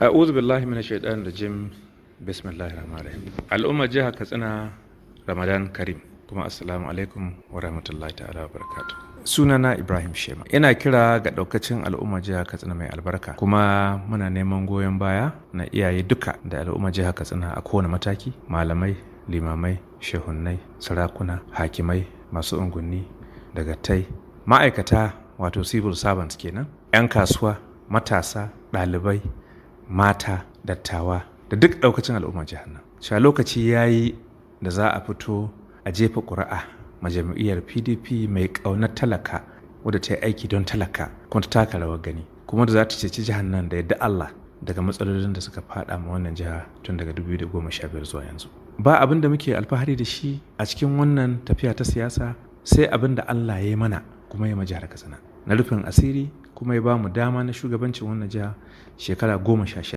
A'udhu billahi minash shaitanir rajim. Bismillahir rahmanir rahim. Al'ummar jihar Katsina, Ramadan Karim. Kuma assalamu alaikum wa rahmatullahi ta'ala wa barakatuh. Sunana Ibrahim Shema. Ina kira ga daukacin al'ummar jihar Katsina mai albarka. Kuma muna neman goyon baya na iyaye duka da al'ummar jihar Katsina a kowane mataki, malamai, limamai, shehunnai, sarakuna, hakimai, masu unguwanni, dagatai, ma'aikata wato civil servants kenan, 'yan kasuwa, matasa, ɗalibai, mata, dattawa da duk daukacin al'ummar jihar nan. Sha lokaci yayi da za a fito a jefa ƙuri'a ma jam'iyyar PDP mai ƙaunar talaka wadda ta yi aiki don talaka kuma ta taka rawar gani kuma da za ta ceci jihar nan da yadda Allah daga matsalolin da suka fada ma wannan jiha tun daga 2015 zuwa yanzu. Ba abin da muke alfahari da shi a cikin wannan tafiya ta siyasa sai abin da Allah ya yi mana kuma ya ma jihar Katsina na rufin asiri kuma ya ba mu dama na shugabancin wannan jiha shekara 16.